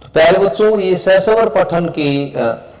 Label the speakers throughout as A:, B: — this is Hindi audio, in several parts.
A: तो प्यारे बच्चों, ये सहस्वर पठन की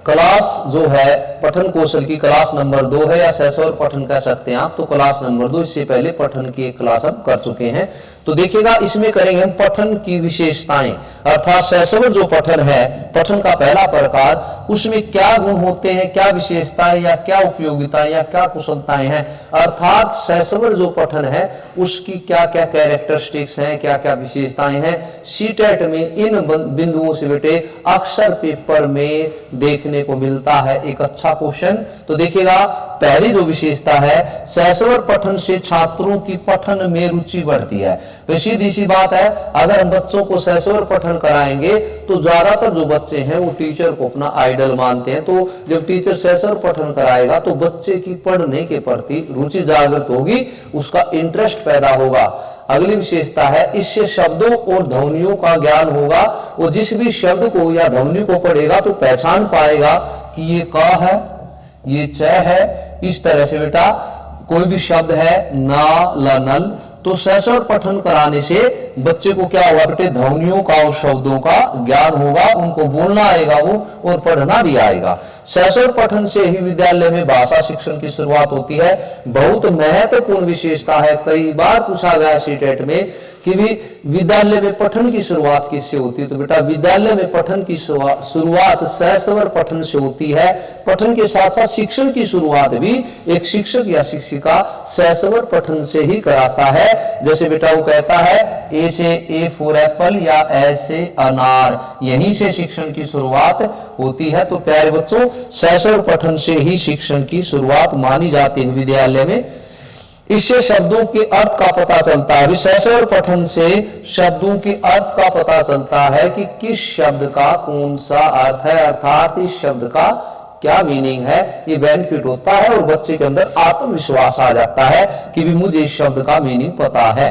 A: क्लास जो है, पठन कौशल की क्लास नंबर 2 है, या सहस्वर पठन कह सकते हैं आप, तो क्लास नंबर 2। इससे पहले पठन की एक क्लास हम कर चुके हैं। तो देखिएगा, इसमें करेंगे हम पठन की विशेषताएं, अर्थात सहस्वर जो पठन है, पठन का पहला प्रकार, उसमें क्या गुण होते हैं, क्या विशेषताएं या क्या उपयोगिताएं या क्या कुशलताएं हैं, अर्थात सहस्वर जो पठन है उसकी क्या क्या कैरेक्टरिस्टिक्स हैं, क्या क्या विशेषताएं हैं। सीटेट में इन बिंदुओं से बेटे अक्सर पेपर में देखने को मिलता है एक अच्छा क्वेश्चन। तो देखिएगा, पहली जो विशेषता है, सहस्वर पठन से छात्रों की पठन में रुचि बढ़ती है। तो सीधी सी बात है, अगर हम बच्चों को सहस्वर पठन कराएंगे तो ज्यादातर जो बच्चे हैं वो टीचर को अपना आइडल मानते हैं। तो जब टीचर सहस्वर पठन कराएगा तो बच्चे की पढ़ने के प्रति रुचि जागृत होगी, उसका इंटरेस्ट पैदा होगा। अगली विशेषता है, इससे शब्दों और ध्वनियों का ज्ञान होगा। वो जिस भी शब्द को या ध्वनि को पढ़ेगा तो पहचान पाएगा कि ये क है, ये च है। इस तरह से बेटा कोई भी शब्द है, ना, ल, नल, तो सहस्वर पठन कराने से बच्चे को क्या होगा बेटे, ध्वनियों का और शब्दों का ज्ञान होगा, उनको बोलना आएगा वो और पढ़ना भी आएगा। सहस्वर पठन से ही विद्यालय में भाषा शिक्षण की शुरुआत होती है। बहुत महत्वपूर्ण विशेषता है, कई बार पूछा गया सीटेट में कि भी विद्यालय में पठन की शुरुआत किससे होती है। तो बेटा विद्यालय में पठन की शुरुआत सहस्वर पठन से होती है। पठन के साथ साथ शिक्षण की शुरुआत भी एक शिक्षक या शिक्षिका सहस्वर पठन से ही कराता है। जैसे बेटा वो कहता है, ए से ए फॉर एप्पल या एस से अनार, यहीं से शिक्षण की शुरुआत होती है। तो प्यारे बच्चों, सहस्वर पठन से ही शिक्षण की शुरुआत मानी जाती है विद्यालय में। इससे शब्दों के अर्थ का पता चलता है। सहस्वर पठन से शब्दों के अर्थ का पता चलता है कि किस शब्द का कौन सा अर्थ है, अर्थात इस शब्द का क्या मीनिंग है। ये बेनिफिट होता है और बच्चे के अंदर आत्मविश्वास आ जाता है कि भी मुझे इस शब्द का मीनिंग पता है।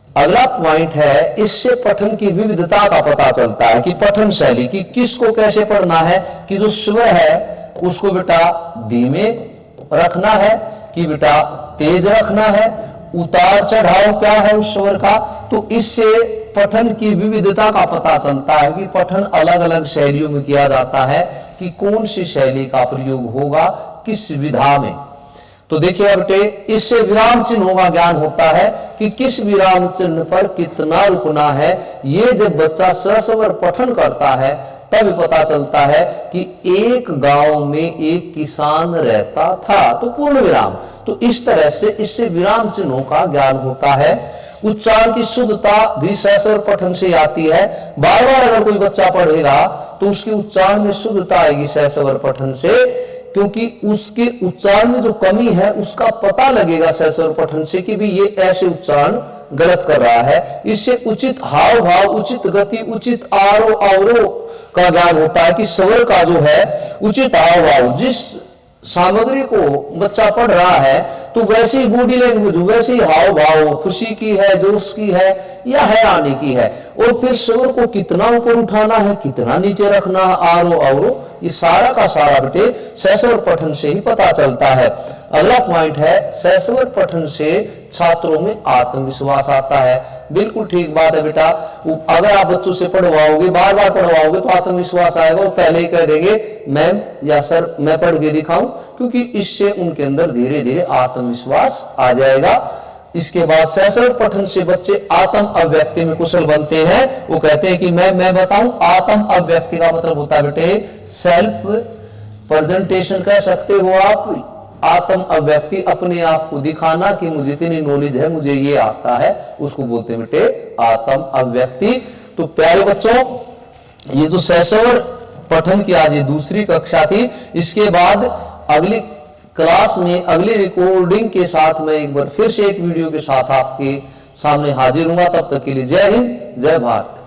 A: अगला पॉइंट है, इससे पठन की विविधता का पता चलता है कि पठन शैली की किसको कैसे पढ़ना है, कि जो स्वर है उसको बेटा धीमे रखना है कि बेटा तेज रखना है, उतार चढ़ाव क्या है उस स्वर का। तो इससे पठन की विविधता का पता चलता है कि पठन अलग अलग शैलियों में किया जाता है, कि कौन सी शैली का प्रयोग होगा किस विधा में। तो देखिए बेटे, इससे विराम चिन्हों का ज्ञान होता है कि किस विराम चिन्ह पर कितना रुकना है। ये जब बच्चा सहस्वर पठन करता है तब पता चलता है कि एक गांव में एक किसान रहता था, तो पूर्ण विराम। तो इस तरह से इससे विराम चिन्हों का ज्ञान होता है। उच्चारण की शुद्धता भी सहस्वर पठन से आती है। बार बार अगर कोई बच्चा पढ़ेगा तो उसके उच्चारण में शुद्धता आएगी सहस्वर पठन से, क्योंकि उसके उच्चारण में जो कमी है उसका पता लगेगा सहस्वर पठन से कि भी ये ऐसे उच्चारण गलत कर रहा है। इससे उचित हाव भाव, उचित गति, उचित आरोह अवरोह का ज्ञान होता है कि स्वर का जो है उचित हाव भाव, जिस सामग्री को बच्चा पढ़ रहा है तो वैसे ही बॉडी लैंग्वेज, वैसे ही हाव भाव, खुशी की है, जोश की है या हैरानी की है, और फिर स्वर को कितना ऊपर उठाना है, कितना नीचे रखना है, आरोह अवरोह, ये सारा का सारा बेटे सहस्वर पठन से ही पता चलता है। अगला पॉइंट है, सहस्वर पठन से छात्रों में आत्मविश्वास आता है। बिल्कुल ठीक बात है बेटा, अगर आप बच्चों से पढ़वाओगे, बार बार पढ़वाओगे तो आत्मविश्वास आएगा। वो पहले ही कह देंगे मैम या सर मैं पढ़ के दिखाऊं, क्योंकि इससे उनके अंदर धीरे धीरे आत्मविश्वास आ जाएगा। इसके बाद सहस्वर पठन से बच्चे आत्म अभिव्यक्ति में कुशल बनते हैं। वो कहते हैं कि मैं बताऊं, आत्म अभिव्यक्ति का मतलब होता है बेटे सेल्फ प्रेजेंटेशन कह सकते हो आप। आत्म अभिव्यक्ति, अपने आप को दिखाना कि मुझे इतनी नॉलेज है, मुझे ये आता है, उसको बोलते हैं बेटे आत्म अभिव्यक्ति। तो प्यारे बच्चों, ये जो सहस्वर पठन की आज ये दूसरी कक्षा थी। इसके बाद अगली क्लास में अगली रिकॉर्डिंग के साथ मैं एक बार फिर से एक वीडियो के साथ आपके सामने हाजिर हूंगा। तब तक के लिए जय हिंद, जय भारत।